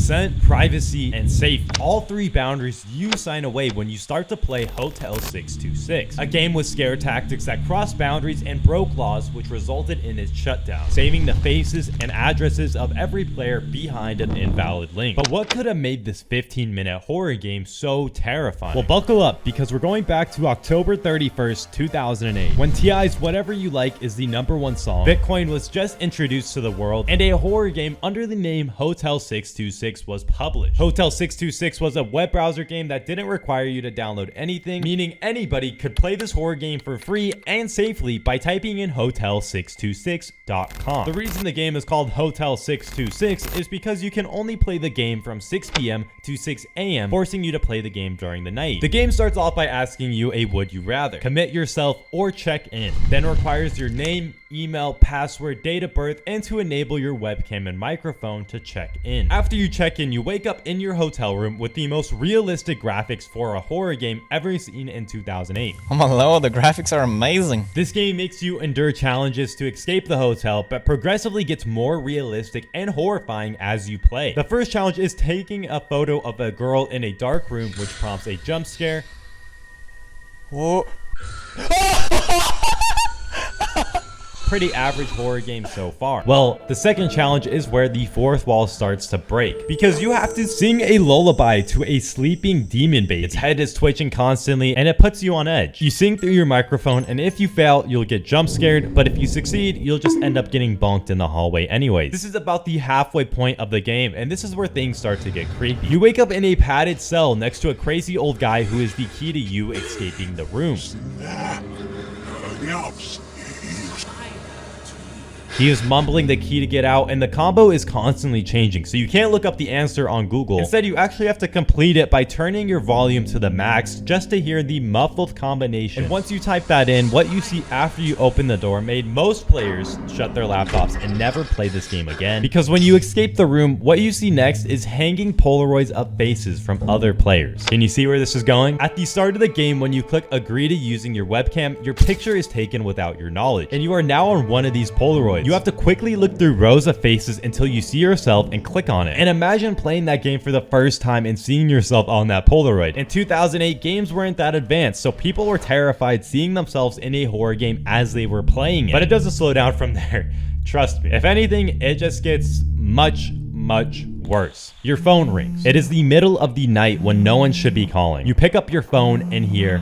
Consent, privacy, and safety. All three boundaries you sign away when you start to play Hotel 626, a game with scare tactics that crossed boundaries and broke laws, which resulted in its shutdown, saving the faces and addresses of every player behind an invalid link. But what could have made this 15-minute horror game so terrifying? Well, buckle up, because we're going back to October 31st, 2008, when T.I.'s Whatever You Like is the #1 song. Bitcoin was just introduced to the world, and a horror game under the name Hotel 626 was published. Hotel 626 was a web browser game that didn't require you to download anything, meaning anybody could play this horror game for free and safely by typing in hotel626.com. The reason the game is called Hotel 626 is because you can only play the game from 6 p.m. to 6 a.m., forcing you to play the game during the night. The game starts off by asking you a would you rather, commit yourself or check in, then requires your name, email, password, date of birth, and to enable your webcam and microphone to check in. After you check in, you wake up in your hotel room with the most realistic graphics for a horror game ever seen in 2008. Oh my lord, the graphics are amazing. This game makes you endure challenges to escape the hotel, but progressively gets more realistic and horrifying as you play. The first challenge is taking a photo of a girl in a dark room, which prompts a jump scare. Whoa. Pretty average horror game so far. Well, the second challenge is where the fourth wall starts to break, because you have to sing a lullaby to a sleeping demon baby. Its head is twitching constantly and it puts you on edge. You sing through your microphone, and if you fail, you'll get jump scared, but if you succeed, you'll just end up getting bonked in the hallway anyways. This is about the halfway point of the game, and this is where things start to get creepy. You wake up in a padded cell next to a crazy old guy who is the key to you escaping the room. He is mumbling the key to get out, and the combo is constantly changing, so you can't look up the answer on Google. Instead, you actually have to complete it by turning your volume to the max just to hear the muffled combination. And once you type that in, what you see after you open the door made most players shut their laptops and never play this game again. Because when you escape the room, what you see next is hanging Polaroids of faces from other players. Can you see where this is going? At the start of the game, when you click agree to using your webcam, your picture is taken without your knowledge, and you are now on one of these Polaroids. You have to quickly look through rows of faces until you see yourself and click on it. And imagine playing that game for the first time and seeing yourself on that Polaroid. In 2008, games weren't that advanced, so people were terrified seeing themselves in a horror game as they were playing it. But it doesn't slow down from there. Trust me. If anything, it just gets much worse. Your phone rings. It is the middle of the night when no one should be calling. You pick up your phone and hear,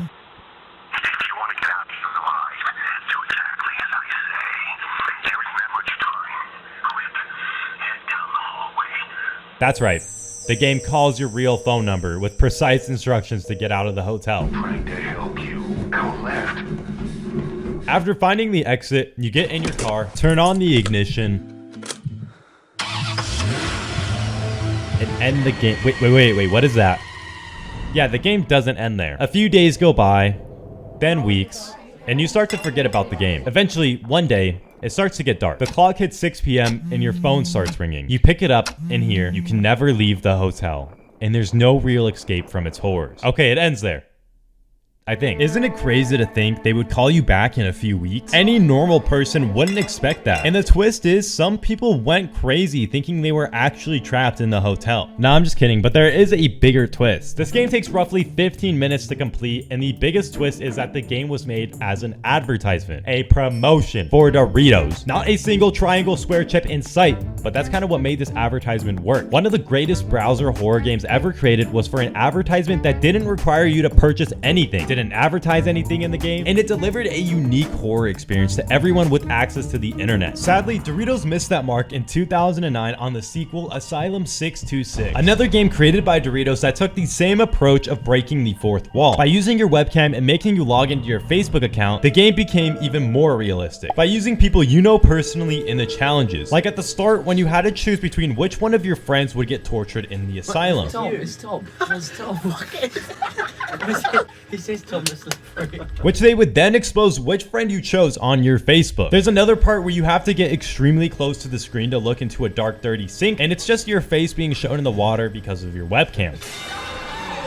that's right. The game calls your real phone number with precise instructions to get out of the hotel. Trying to help you. Go left. After finding the exit, you get in your car, turn on the ignition, and end the game. Wait, what is that? Yeah, the game doesn't end there. A few days go by, then weeks, and you start to forget about the game. Eventually, one day, it starts to get dark. The clock hits 6 p.m. and your phone starts ringing. You pick it up and hear, you can never leave the hotel, and there's no real escape from its horrors. Okay, it ends there, I think. Isn't it crazy to think they would call you back in a few weeks? Any normal person wouldn't expect that. And the twist is, some people went crazy thinking they were actually trapped in the hotel. No, I'm just kidding, but there is a bigger twist. This game takes roughly 15 minutes to complete, and the biggest twist is that the game was made as an advertisement, a promotion for Doritos. Not a single triangle square chip in sight, but that's kind of what made this advertisement work. One of the greatest browser horror games ever created was for an advertisement that didn't require you to purchase anything, didn't advertise anything in the game, and it delivered a unique horror experience to everyone with access to the internet. Sadly, Doritos missed that mark in 2009 on the sequel Asylum 626, another game created by Doritos that took the same approach of breaking the fourth wall. By using your webcam and making you log into your Facebook account, the game became even more realistic. By using people you know personally in the challenges, like at the start when you had to choose between which one of your friends would get tortured in the asylum. It's Tom. He says Tom, which they would then expose which friend you chose on your Facebook. There's another part where you have to get extremely close to the screen to look into a dark, dirty sink, and it's just your face being shown in the water because of your webcam.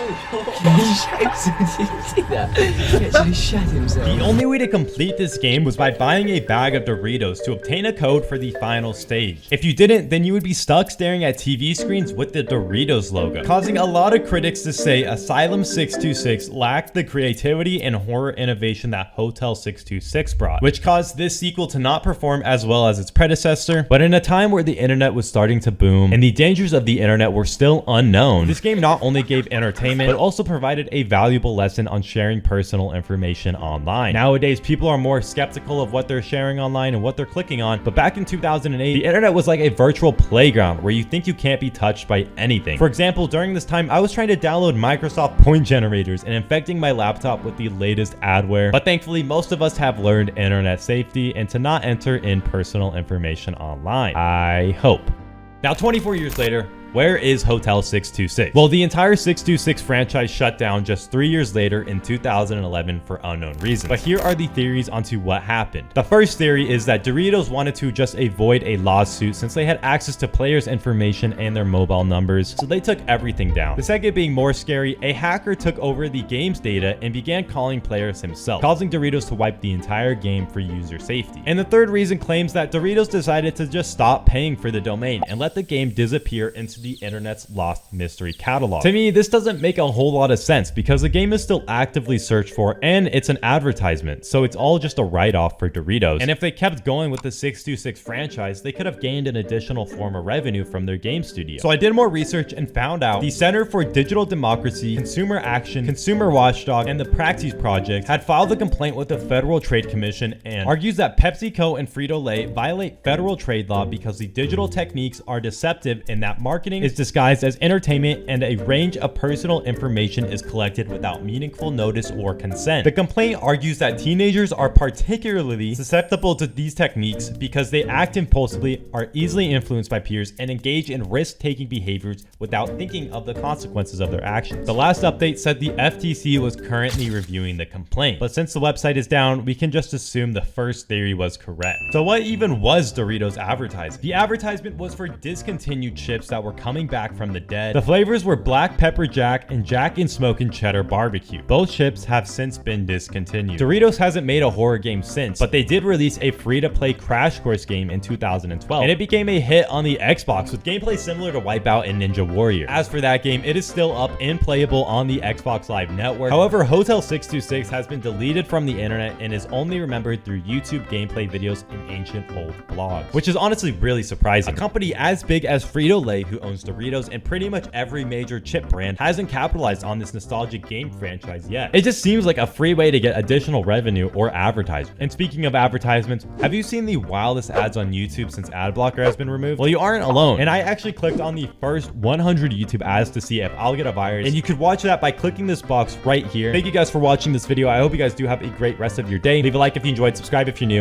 He shot himself. Did you see that? He actually shot himself. The only way to complete this game was by buying a bag of Doritos to obtain a code for the final stage. If you didn't, then you would be stuck staring at TV screens with the Doritos logo, causing a lot of critics to say Asylum 626 lacked the creativity and horror innovation that Hotel 626 brought, which caused this sequel to not perform as well as its predecessor. But in a time where the internet was starting to boom and the dangers of the internet were still unknown, this game not only gave entertainment, but also provided a valuable lesson on sharing personal information online. Nowadays, people are more skeptical of what they're sharing online and what they're clicking on, but back in 2008, the internet was like a virtual playground where you think you can't be touched by anything. For example, during this time, I was trying to download Microsoft point generators and infecting my laptop with the latest adware, but thankfully, most of us have learned internet safety and to not enter in personal information online. I hope. Now, 24 years later, where is Hotel 626? Well, the entire 626 franchise shut down just 3 years later in 2011 for unknown reasons. But here are the theories onto what happened. The first theory is that Doritos wanted to just avoid a lawsuit since they had access to players' information and their mobile numbers, so they took everything down. The second being more scary, a hacker took over the game's data and began calling players himself, causing Doritos to wipe the entire game for user safety. And the third reason claims that Doritos decided to just stop paying for the domain and let the game disappear into the internet's lost mystery catalog. To me, this doesn't make a whole lot of sense because the game is still actively searched for and it's an advertisement, so it's all just a write-off for Doritos. And if they kept going with the 626 franchise, they could have gained an additional form of revenue from their game studio. So I did more research and found out the Center for Digital Democracy, Consumer Action, Consumer Watchdog, and the Practice Project had filed a complaint with the Federal Trade Commission and argues that PepsiCo and Frito-Lay violate federal trade law because the digital techniques are deceptive and that marketing is disguised as entertainment and a range of personal information is collected without meaningful notice or consent. The complaint argues that teenagers are particularly susceptible to these techniques because they act impulsively, are easily influenced by peers, and engage in risk-taking behaviors without thinking of the consequences of their actions. The last update said the FTC was currently reviewing the complaint, but since the website is down, we can just assume the first theory was correct. So what even was Doritos advertising? The advertisement was for discontinued chips that were coming back from the dead. The flavors were Black Pepper Jack and Jack and Smokin' Cheddar Barbecue. Both chips have since been discontinued. Doritos hasn't made a horror game since, but they did release a free-to-play Crash Course game in 2012, and it became a hit on the Xbox with gameplay similar to Wipeout and Ninja Warrior. As for that game, it is still up and playable on the Xbox Live network. However, Hotel 626 has been deleted from the internet and is only remembered through YouTube gameplay videos and ancient old blogs, which is honestly really surprising. A company as big as Frito-Lay, who owns Doritos and pretty much every major chip brand, hasn't capitalized on this nostalgic game franchise yet. It just seems like a free way to get additional revenue or advertisement. And speaking of advertisements, have you seen the wildest ads on YouTube since ad blocker has been removed? Well, you aren't alone. And I actually clicked on the first 100 YouTube ads to see if I'll get a virus, and you could watch that by clicking this box right here. Thank you guys for watching this video. I hope you guys do have a great rest of your day. Leave a like if you enjoyed, subscribe if you're new.